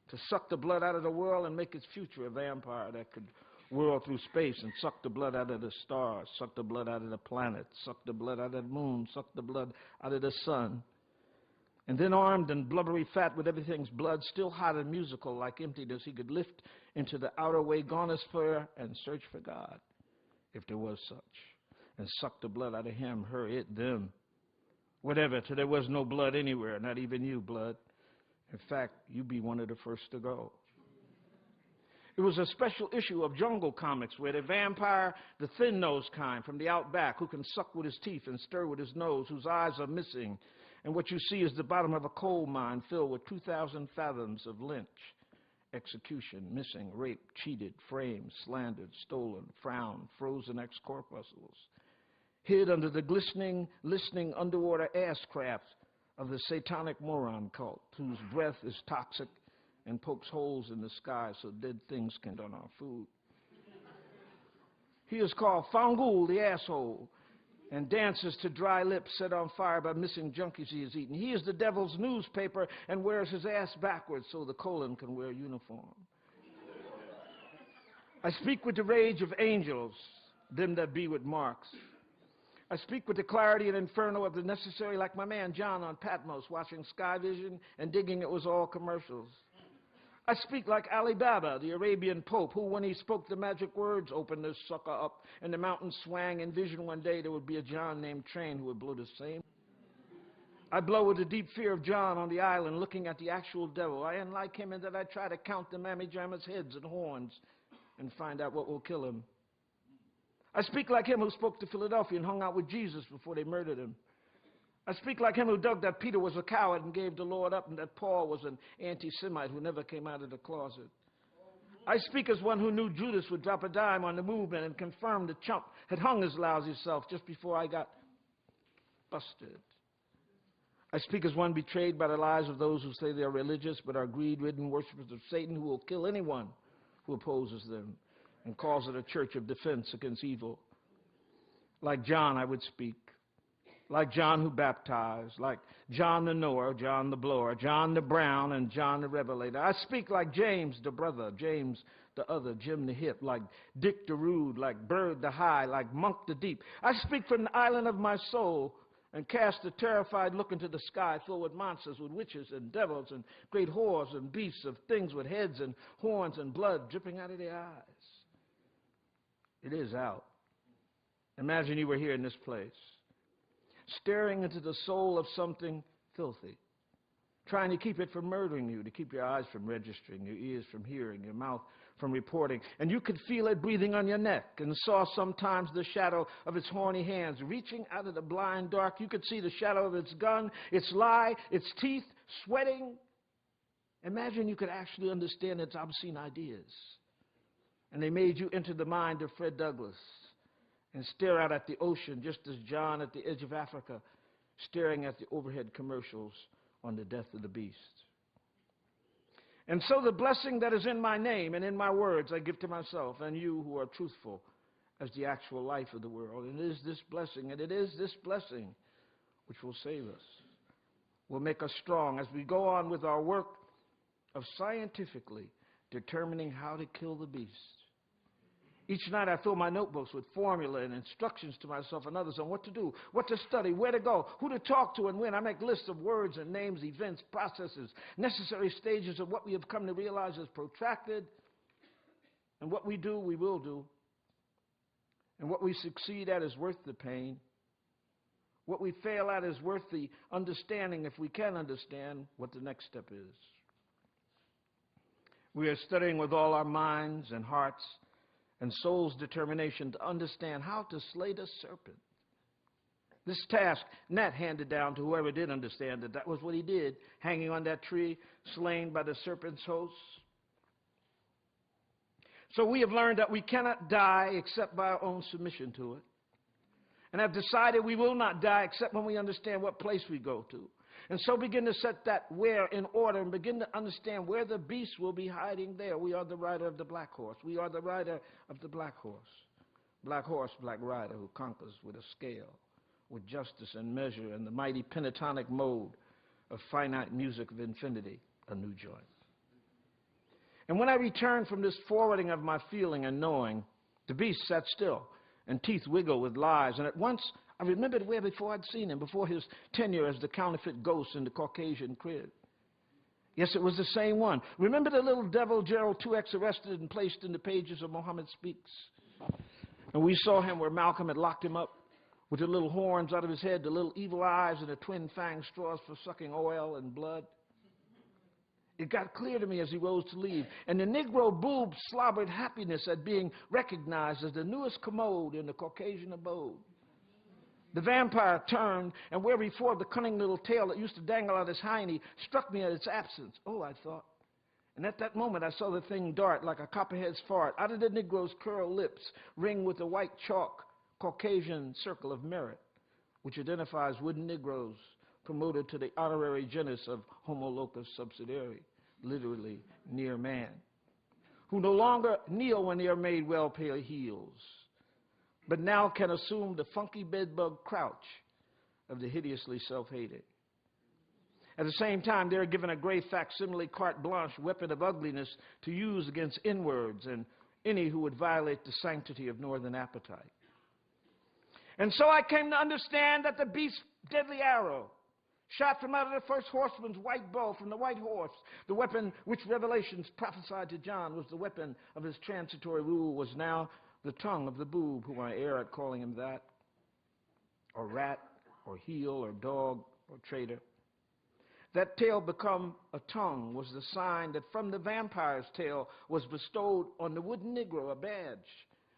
to suck the blood out of the world and make its future a vampire that could whirl through space and suck the blood out of the stars, suck the blood out of the planets, suck the blood out of the moon, suck the blood out of the sun. And then armed and blubbery fat with everything's blood, still hot and musical like emptiness, he could lift into the outer way gonosphere and search for God, if there was such, and suck the blood out of him, her, it, them, whatever, till there was no blood anywhere, not even you, blood. In fact, you'd be one of the first to go. It was a special issue of Jungle Comics where the vampire, the thin-nosed kind from the outback, who can suck with his teeth and stir with his nose, whose eyes are missing, and what you see is the bottom of a coal mine filled with 2,000 fathoms of lynch, execution, missing, raped, cheated, framed, slandered, stolen, frowned, frozen ex-corpuscles, hid under the glistening, listening underwater ass craft of the satanic moron cult, whose breath is toxic and pokes holes in the sky so dead things can on our food. He is called Fangul, the asshole, and dances to dry lips set on fire by missing junkies he has eaten. He is the devil's newspaper and wears his ass backwards so the colon can wear a uniform. I speak with the rage of angels, them that be with marks. I speak with the clarity and inferno of the necessary, like my man John on Patmos, watching Sky Vision and digging it was all commercials. I speak like Ali Baba, the Arabian Pope, who, when he spoke the magic words, opened this sucker up, and the mountains swang, and vision one day there would be a John named Train who would blow the same. I blow with the deep fear of John on the island, looking at the actual devil. I am like him in that I try to count the mammy jammers' heads and horns and find out what will kill him. I speak like him who spoke to Philadelphia and hung out with Jesus before they murdered him. I speak like him who dug that Peter was a coward and gave the Lord up, and that Paul was an anti-Semite who never came out of the closet. I speak as one who knew Judas would drop a dime on the movement and confirmed the chump had hung his lousy self just before I got busted. I speak as one betrayed by the lies of those who say they are religious but are greed-ridden worshipers of Satan who will kill anyone who opposes them and calls it a church of defense against evil. Like John, I would speak. Like John who baptized, like John the knower, John the blower, John the brown, and John the revelator. I speak like James the brother, James the other, Jim the hip, like Dick the rude, like Bird the high, like Monk the deep. I speak from the island of my soul and cast a terrified look into the sky filled with monsters, with witches and devils and great whores and beasts of things with heads and horns and blood dripping out of their eyes. It is out. Imagine you were here in this place, staring into the soul of something filthy, trying to keep it from murdering you, to keep your eyes from registering, your ears from hearing, your mouth from reporting. And you could feel it breathing on your neck and saw sometimes the shadow of its horny hands reaching out of the blind dark. You could see the shadow of its gun, its lie, its teeth, sweating. Imagine you could actually understand its obscene ideas. And they made you enter the mind of Fred Douglass and stare out at the ocean just as John at the edge of Africa staring at the overhead commercials on the death of the beast. And so the blessing that is in my name and in my words I give to myself and you who are truthful as the actual life of the world. And it is this blessing which will save us, will make us strong as we go on with our work of scientifically determining how to kill the beast. Each night I fill my notebooks with formula and instructions to myself and others on what to do, what to study, where to go, who to talk to and when. I make lists of words and names, events, processes, necessary stages of what we have come to realize is protracted. And what we do, we will do. And what we succeed at is worth the pain. What we fail at is worth the understanding if we can understand what the next step is. We are studying with all our minds and hearts and soul's determination to understand how to slay the serpent. This task, Nat handed down to whoever did understand that that was what he did, hanging on that tree, slain by the serpent's hosts. So we have learned that we cannot die except by our own submission to it. And have decided we will not die except when we understand what place we go to. And so begin to set that where in order and begin to understand where the beast will be hiding there. We are the rider of the black horse. We are the rider of the black horse. Black horse, black rider who conquers with a scale, with justice and measure and the mighty pentatonic mode of finite music of infinity, a new joint. And when I returned from this forwarding of my feeling and knowing, the beast sat still and teeth wiggled with lies. And at once I remembered where before I'd seen him, before his tenure as the counterfeit ghost in the Caucasian crib. Yes, it was the same one. Remember the little devil Gerald 2X arrested and placed in the pages of Muhammad Speaks? And we saw him where Malcolm had locked him up with the little horns out of his head, the little evil eyes, and the twin fang straws for sucking oil and blood. It got clear to me as he rose to leave. And the Negro boob slobbered happiness at being recognized as the newest commode in the Caucasian abode. The vampire turned, and where before the cunning little tail that used to dangle out his hiney struck me at its absence. Oh, I thought. And at that moment, I saw the thing dart like a copperhead's fart out of the Negro's curled lips, ringed with a white chalk Caucasian circle of merit, which identifies wooden Negroes promoted to the honorary genus of Homo locus subsidiary, literally near man, who no longer kneel when they are made well-paid heels, but now can assume the funky bedbug crouch of the hideously self-hated. At the same time, they are given a gray facsimile carte blanche weapon of ugliness to use against inwards and any who would violate the sanctity of northern appetite. And so I came to understand that the beast's deadly arrow, shot from out of the first horseman's white bow from the white horse, the weapon which Revelations prophesied to John was the weapon of his transitory rule, was now the tongue of the boob, whom I err at calling him that, or rat, or heel, or dog, or traitor. That tail become a tongue was the sign that from the vampire's tail was bestowed on the wooden Negro a badge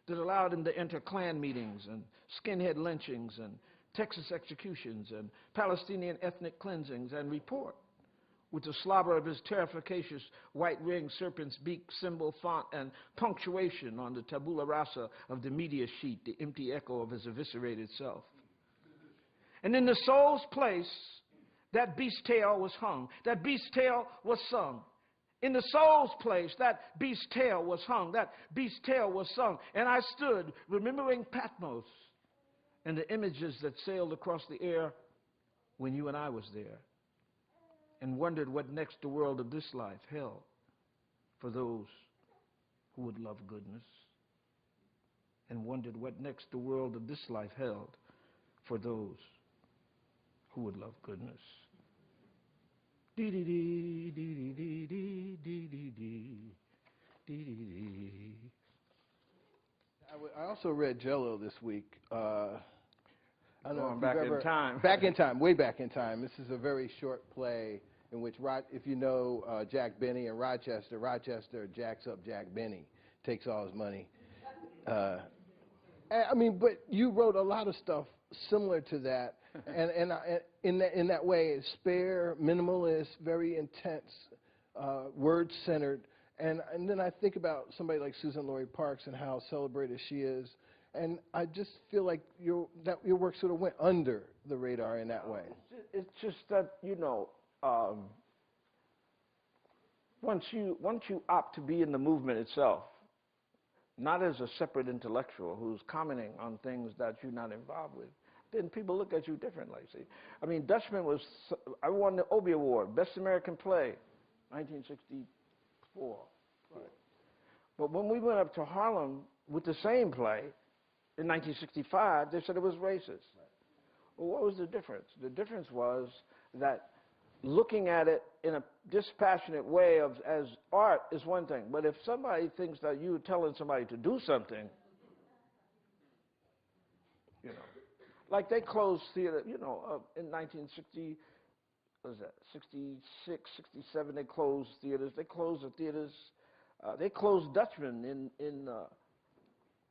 that allowed him to enter Klan meetings and skinhead lynchings and Texas executions and Palestinian ethnic cleansings and report with the slobber of his terrificacious white-ringed serpent's beak symbol font and punctuation on the tabula rasa of the media sheet, the empty echo of his eviscerated self. And in the soul's place, that beast's tail was hung. That beast's tail was sung. In the soul's place, that beast's tail was hung. That beast's tail was sung. And I stood, remembering Patmos and the images that sailed across the air when you and I was there, and wondered what next the world of this life held for those who would love goodness, and wondered what next the world of this life held for those who would love goodness. Dee-dee-dee, dee-dee-dee, dee-dee-dee, dee-dee-dee. I also read Jello this week. I don't know if back you've ever, in time. Back in time, way back in time. This is a very short play in which, if you know Jack Benny and Rochester, Rochester jacks up Jack Benny, takes all his money. I mean, but you wrote a lot of stuff similar to that, and in that way, it's spare, minimalist, very intense, word-centered. And then I think about somebody like Susan Laurie Parks and how celebrated she is. And I just feel like your work sort of went under the radar in that way. It's just that, you know, once you opt to be in the movement itself, not as a separate intellectual who's commenting on things that you're not involved with, then people look at you differently. See, I mean, Dutchman I won the Obie Award, Best American Play, 1964. Right. But when we went up to Harlem with the same play in 1965, they said it was racist. Well, what was the difference? The difference was that looking at it in a dispassionate way as art is one thing, but if somebody thinks that you're telling somebody to do something, you know, like they closed theater, you know, in 1960, what was that, 66, 67, they closed theaters. They closed the theaters. They closed Dutchman in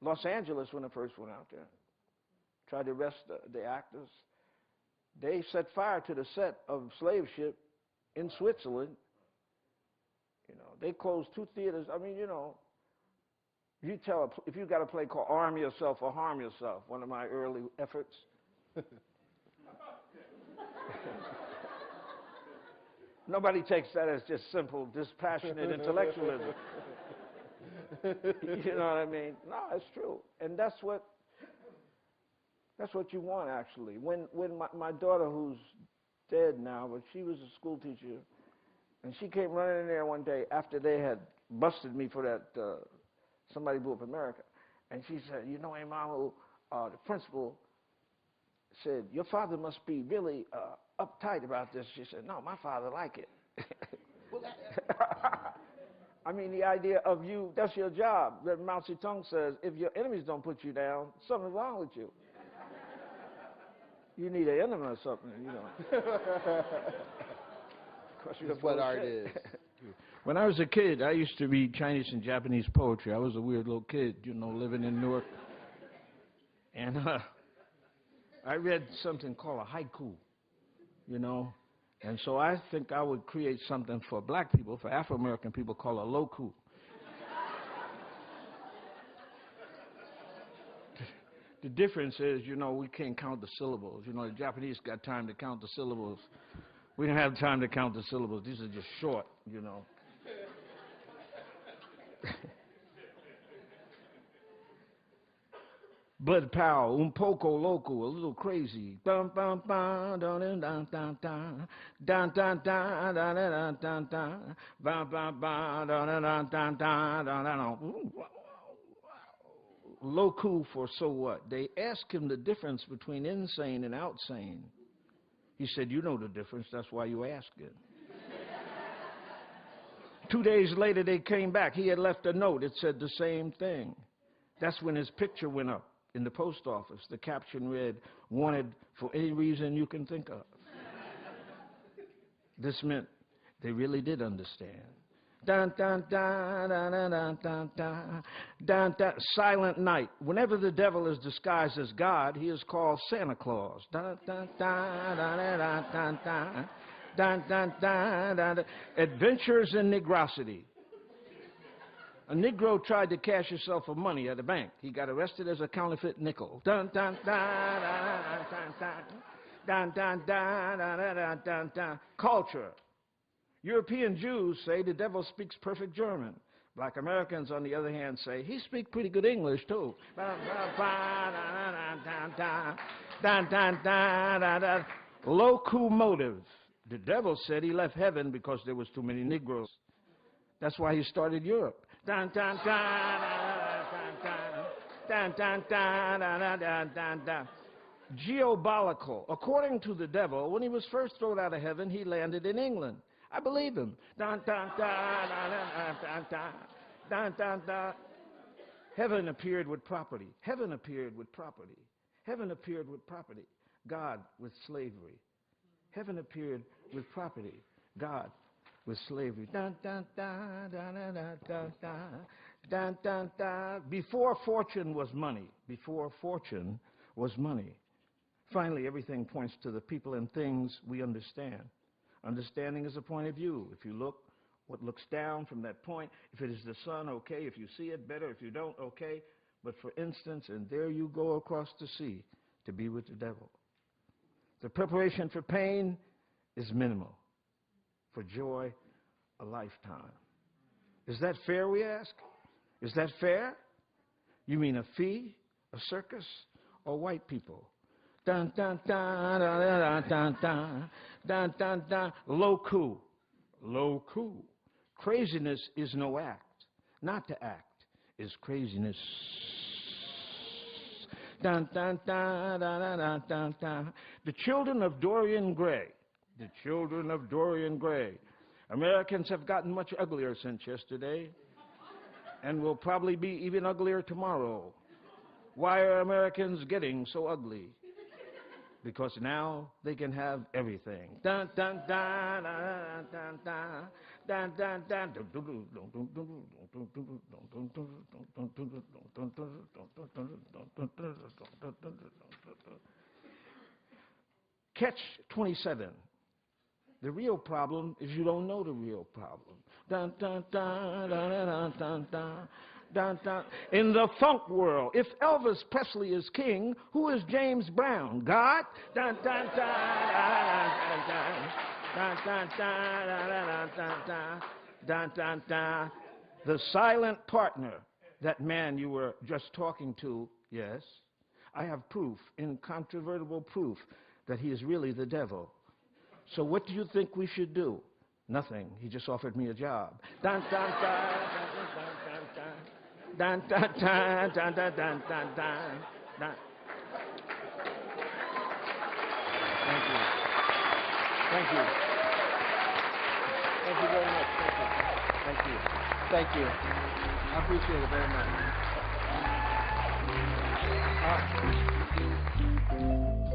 Los Angeles when it first went out there. Tried to arrest the actors. They set fire to the set of Slave Ship in Switzerland. You know, they closed 2 theaters. I mean, you know, you tell if you got a play called Arm Yourself or Harm Yourself, one of my early efforts. Nobody takes that as just simple, dispassionate intellectualism. You know what I mean? No, it's true, and that's what you want, actually. When my daughter, who's dead now, but she was a school teacher, and she came running in there one day after they had busted me for that Somebody Blew Up America, and she said, you know, Imamu, the principal said, your father must be really uptight about this. She said, no, my father like it. I mean, the idea of you, that's your job. Mao Zedong says, if your enemies don't put you down, something's wrong with you. You need an enemy or something, you know. That's what art is. When I was a kid, I used to read Chinese and Japanese poetry. I was a weird little kid, you know, living in Newark. And I read something called a haiku, you know. And so I think I would create something for black people, for Afro-American people, called a loku. The difference is, you know, we can't count the syllables. You know, the Japanese got time to count the syllables. We don't have time to count the syllables. These are just short, you know. Bud Powell, un poco loco, a little crazy. Bum bum bum, dun dun dun dun dun, dun dun dun dun dun dun dun, bum bum bum, dun dun dun dun dun dun dun. Loco for so what? They asked him the difference between insane and outsane. He said, you know the difference, that's why you asked it. 2 days later, they came back. He had left a note. It said the same thing. That's when his picture went up in the post office. The caption read, wanted for any reason you can think of. This meant they really did understand. Dun, dun, dun, dun, dun, dun, dun, dun, dun, dun. Silent night. Whenever the devil is disguised as God, he is called Santa Claus. Dun, dun, dun, dun, dun, dun, dun, dun, dun, dun, dun. Adventures in Negrosity. A Negro tried to cash himself for money at a bank. He got arrested as a counterfeit nickel. Dun, dun, dun, dun, dun, dun, dun, dun, dun, dun, dun, dun, dun. Culture. European Jews say the devil speaks perfect German. Black Americans, on the other hand, say he speaks pretty good English, too. Locomotive. The devil said he left heaven because there was too many Negroes. That's why he started Europe. Dun, dun, dun, dun, dun, dun, dun, dun, dun, dun. Geobolical. According to the devil, when he was first thrown out of heaven, he landed in England. I believe him. Dun, dun, dun, dun, dun, dun, dun, dun, dun, dun. Heaven appeared with property. Heaven appeared with property. Heaven appeared with property. God with slavery. Heaven appeared with property. God with slavery. Dun, dun, dun, dun, dun, dun, dun, dun, dun, dun. Before fortune was money. Before fortune was money. Finally, everything points to the people and things we understand. Understanding is a point of view. If you look, what looks down from that point, if it is the sun, okay. If you see it, better. If you don't, okay. But for instance, and there you go across the sea to be with the devil. The preparation for pain is minimal. For joy, a lifetime. Is that fair, we ask? Is that fair? You mean a fee, a circus, or white people? Dun, dun, dun, dun, dun, dun, dun, dun, dun, dun. Low-coup. Low-coup. Craziness is no act. Not to act is craziness. Dun, dun, dun, dun, dun, dun, dun, dun. The children of Dorian Gray. The children of Dorian Gray. Americans have gotten much uglier since yesterday, and will probably be even uglier tomorrow. Why are Americans getting so ugly? Because now they can have everything. Dun, dun, dun, dun, dun, dun, dun, dun, dun, Catch 27. The real problem is you don't know the real problem. Dun, dun, dun, dun, dun, dun, dun. Dun, dun. In the funk world, if Elvis Presley is king, who is James Brown? God? Dun, dun, dun, dun, dun, dun, dun, dun, dun, dun, dun, dun. The silent partner, that man you were just talking to, yes, I have proof, incontrovertible proof, that he is really the devil. So what do you think we should do? Nothing. He just offered me a job. Dun, dun, dun, dun, dun, dun, dun, dun, dun, dun, dun, dun, dun. Thank you. Thank you. Thank you very much. Thank you. Thank you. I appreciate it very much.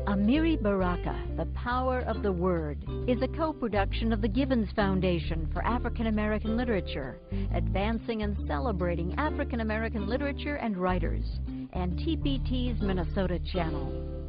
Amiri Baraka, The Power of the Word, is a co-production of the Givens Foundation for African American Literature, advancing and celebrating African American literature and writers, and TPT's Minnesota channel.